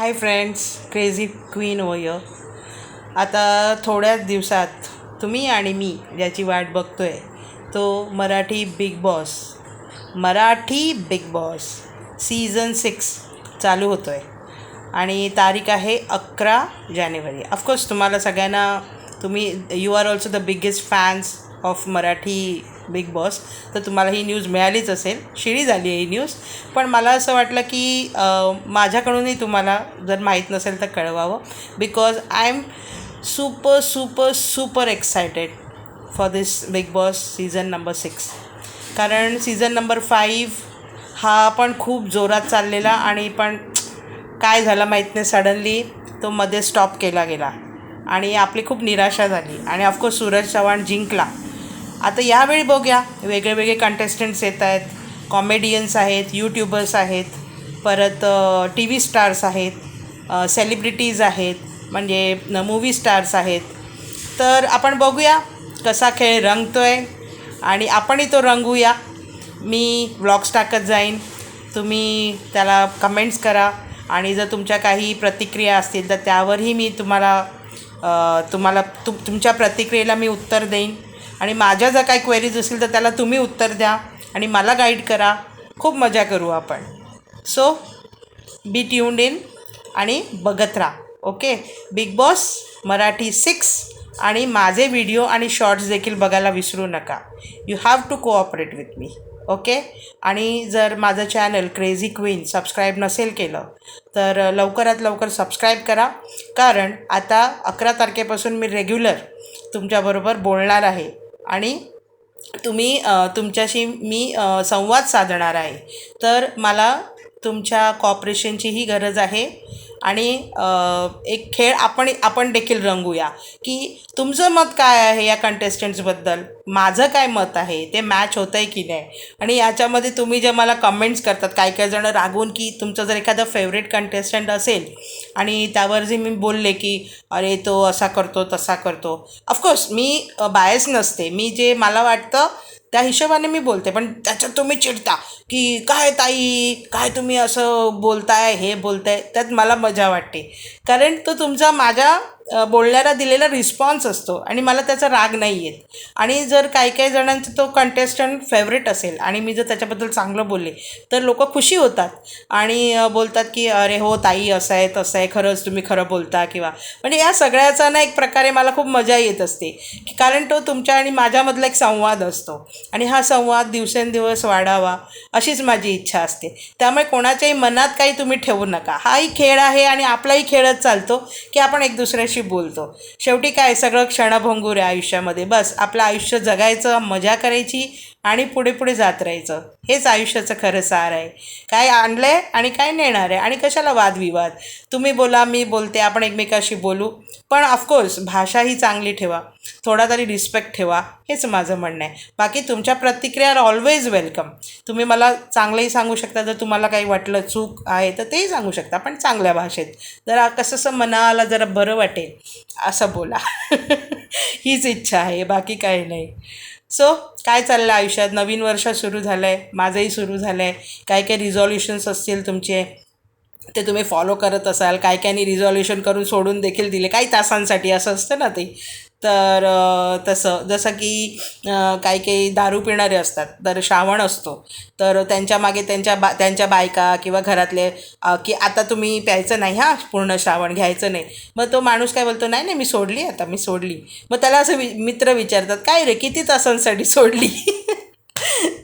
हाय friends, crazy queen ओयर. आता थोड्याच दिवसात तुम्ही आणि मी ज्याची वाट बघतो आहे तो मराठी बिग बॉस सीझन 6 चालू होतो आहे आणि तारीख आहे 11 जानेवारी. ऑफकोर्स तुम्हाला सगळ्यांना तुम्ही you are also the biggest fans of Marathi Bigg Boss, तर तुम्हाला ही न्यूज मिळालीच असेल. शिळी झाली आहे ही न्यूज, पण मला असं वाटलं की माझ्याकडूनही तुम्हाला जर माहीत नसेल तर कळवावं, because I am super super super excited for this big boss season number 6. कारण सीझन नंबर 5 हा पण खूप जोरात चाललेला आणि पण काय झालं माहीत नाही, सडनली तो मध्ये स्टॉप केला गेला आणि आपली खूप निराशा झाली आणि ऑफकोर्स सूरज चव्हाण जिंकला. आता यावेळी बघूया, वेगळे वेगळे कंटेस्टंट्स येत आहेत, कॉमेडियन्स आहेत, यूट्यूबर्स आहेत, परत टी व्ही स्टार्स आहेत, सेलिब्रिटीज आहेत, म्हणजे मूवी स्टार्स आहेत. तर आपण बघूया कसा खेळ रंगतो आहे आणि आपणही तो रंगूया. मी व्लॉग्स टाकत जाईन, तुम्ही त्याला कमेंट्स करा आणि जर तुमच्या काही प्रतिक्रिया असतील तर त्यावरही मी तुमच्या प्रतिक्रियेला मी उत्तर देईन आणि माझ्या जर काही क्वेरीज असतील तर त्याला तुम्ही उत्तर द्या आणि मला गाईड करा. खूप मजा करू आपण. सो बी ट्यून्ड इन आणि बघत राहा. ओके, बिग बॉस मराठी 6 आणि माझे व्हिडिओ आणि शॉर्ट्स देखील बघायला विसरू नका. You have to cooperate with me. Okay, आणि जर माझं चॅनल क्रेझी क्वीन सबस्क्राईब नसेल केलं तर लवकरात लवकर सबस्क्राईब करा, कारण आता 11 तारखेपासून मी रेग्युलर तुमच्याबरोबर बोलणार आहे आणि तुमच्याशी मी संवाद साधणार आहे. तर मला तुमच्या कॉपरेशनचीही गरज आहे आणि एक खेळ आपण देखील रंगूया की तुमचं मत काय आहे या कंटेस्टंट्सबद्दल, माझं काय मत आहे, ते मॅच होतं आहे की नाही. आणि याच्यामध्ये तुम्ही जे मला कमेंट्स करतात, काही काही जणं रागून, की तुमचं जर एखादं फेवरेट कंटेस्टंट असेल आणि त्यावर जे मी बोलले की अरे तो असा करतो तसा करतो, ऑफकोर्स मी बायस नसते, मी जे मला वाटतं त्या हिशोबाने मी बोलते, पण त्याच्यात तुम्ही चिडता की काय ताई, काय तुम्ही असं बोलताय, हे बोलताय, त्यात मला मजा वाटते. कारण तो तुमचा माझ्या बोलण्याला दिलेला रिस्पॉन्स असतो आणि मला त्याचा राग नाही येत. आणि जर काही काही जणांचा तो कंटेस्टंट फेवरेट असेल आणि मी जर त्याच्याबद्दल चांगलं बोलले तर लोक खुशी होतात आणि बोलतात की अरे हो ताई, असं आहे तसं आहे, खरंच तुम्ही खरं बोलता, किंवा म्हणजे या सगळ्याचा ना एक प्रकारे मला खूप मजा येत असते, की कारण तो तुमच्या आणि माझ्यामधला एक संवाद असतो आणि हा संवाद दिवसेंदिवस वाढावा अशीच माझी इच्छा असते. त्यामुळे कोणाच्याही मनात काही तुम्ही ठेवू नका. हाही खेळ आहे आणि आपलाही खेळच चालतो की आपण एक दुसऱ्याशी बोलतो. शेवटी काय, सगळं क्षणभंगूर आहे आयुष्यामध्ये. बस आपलं आयुष्य जगायचं, मजा करायची आणि पुढे पुढे जात राहायचं. हेच आयुष्याचं खरं सार आहे. काय आणलं आहे आणि काय नेणार आहे, आणि कशाला वादविवाद. तुम्ही बोला, मी बोलते, आपण एकमेकाशी बोलू, पण ऑफकोर्स भाषा ही चांगली ठेवा, थोडा तरी रिस्पेक्ट ठेवा, हेच माझं म्हणणं आहे. बाकी तुमच्या प्रतिक्रिया आर ऑलवेज वेलकम. तुम्ही मला चांगलंही सांगू शकता, जर तुम्हाला काही वाटलं चूक आहे तर तेही सांगू शकता, पण चांगल्या भाषेत. जरा कसं मनाला जरा बरं वाटेल असं बोला. हीच इच्छा आहे, बाकी काही नाही. सो काय चाललं आयुष्यात? नवीन वर्ष सुरू झालं आहे, माझंही सुरू झालं आहे. काही काही रिझॉल्युशन्स असतील तुमचे, ते तुम्ही फॉलो करत असाल. काही काहींनी रिझॉल्युशन करून सोडून देखील दिले काही तासांसाठी, असं असतं ना ते. तर तसं जसं की काही काही दारू पिणारे असतात, तर श्रावण असतो, तर त्यांच्या मागे त्यांच्या बायका किंवा घरातले की आता तुम्ही प्यायचं नाही, हां पूर्ण श्रावण घ्यायचं नाही. मग तो माणूस काय बोलतो, नाही नाही मी सोडली, आता मी सोडली. मग त्याला असं मित्र विचारतात, काय रे किती तासांसाठी सोडली?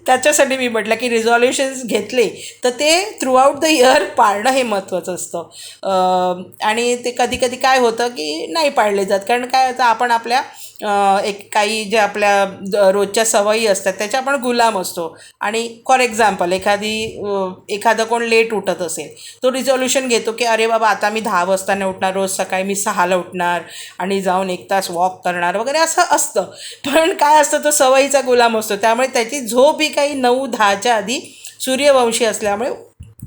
त्याच्यासाठी मी म्हटलं की रिझॉल्युशन्स घेतले तर ते थ्रूआउट द इयर पाळणं हे महत्त्वाचं असतं. आणि ते कधी कधी काय होतं की नाही पाळले जात, कारण काय होतं, आपण आपल्या एक काही जे आपल्या रोजच्या सवयी असतात त्याच्या आपण गुलाम असतो. आणि फॉर एक्झाम्पल एखादं कोण लेट उठत असेल, तो रिझॉल्युशन घेतो की अरे बाबा आता मी 10 वाजता नाही उठणार, रोज सकाळी मी 6ला उठणार आणि जाऊन 1 तास वॉक करणार वगैरे, असं असतं. पण काय असतं, तो सवयीचा गुलाम असतो, त्यामुळे त्याची झोप ही काही 9-10च्या आधी सूर्यवंशी असल्यामुळे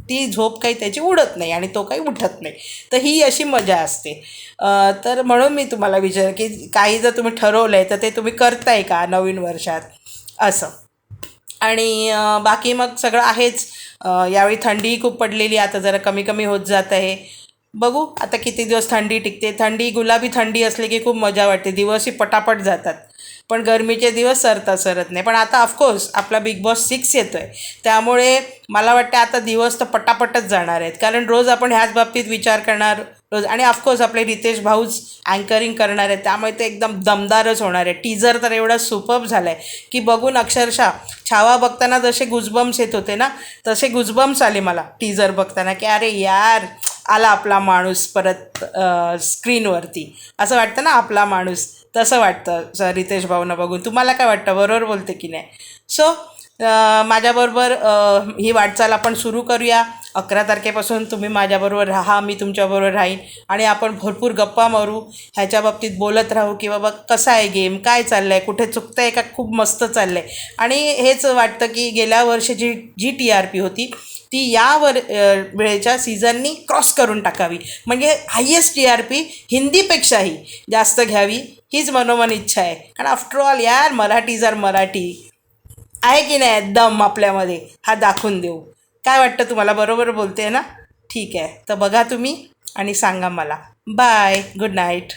ती झोप काही त्याची उडत नाही आणि तो काही उठत नाही. तर ही अशी मजा असते. तर म्हणून मी तुम्हाला विचार की काही जर तुम्ही ठरवलं आहे तर ते तुम्ही करताय का नवीन वर्षात असं. आणि बाकी मग सगळं आहेच. यावेळी थंडीही खूप पडलेली, आता जरा कमी कमी होत जात आहे. बघू आता किती दिवस थंडी टिकते. थंडी, गुलाबी थंडी असली की खूप मजा वाटते, दिवसही पटापट जातात. पण गरमीचे दिवस सरत नाही. पण आता ऑफकोर्स आपला बिग बॉस 6 येतो आहे, त्यामुळे मला वाटतं आता दिवस तर पटापटच जाणार आहेत. कारण रोज आपण ह्याच बाबतीत विचार करणार रोज. आणि ऑफकोर्स आपले रितेश भाऊच अँकरिंग करणार आहेत, त्यामुळे ते एकदम दमदारच होणार आहे. टीजर तर एवढा सुपर्ब झाला आहे की बघून अक्षरशः छावा बघताना जसे गुजबम्स येत होते ना, तसे गुजबम्स आले मला टीजर बघताना, की अरे यार आला आपला माणूस परत स्क्रीनवरती. असं वाटतं ना आपला माणूस, तसं वाटतं रितेश भाऊंना बघून. तुम्हाला काय वाटतं, बरोबर बोलते की नाही? सो माझ्याबरोबर ही वाटचाल आपण सुरू करूया. 11 तारखेपासून तुम्ही माझ्याबरोबर राहा, मी तुमच्याबरोबर राहीन आणि आपण भरपूर गप्पा मारू, ह्याच्या बाबतीत बोलत राहू की बाबा कसा आहे गेम, काय चाललं आहे, कुठे चुकतं आहे का खूप मस्त चाललं आहे. आणि हेच वाटतं की गेल्या वर्षीची जी TRP होती ती वेळेच्या सीझननी क्रॉस करून टाकावी, म्हणजे हायेस्ट TRP हिंदीपेक्षाही जास्त घ्यावी, हीच मनोमन इच्छा आहे. कारण आफ्टरऑल यार मराठी जर मराठी आहे की नाही, दम आपल्यामध्ये हा दाखवून देऊ. काय वाटतं तुम्हाला, बरोबर बोलते ना? ठीक आहे, तर बघा तुम्ही आणि सांगा मला. Bye, good night.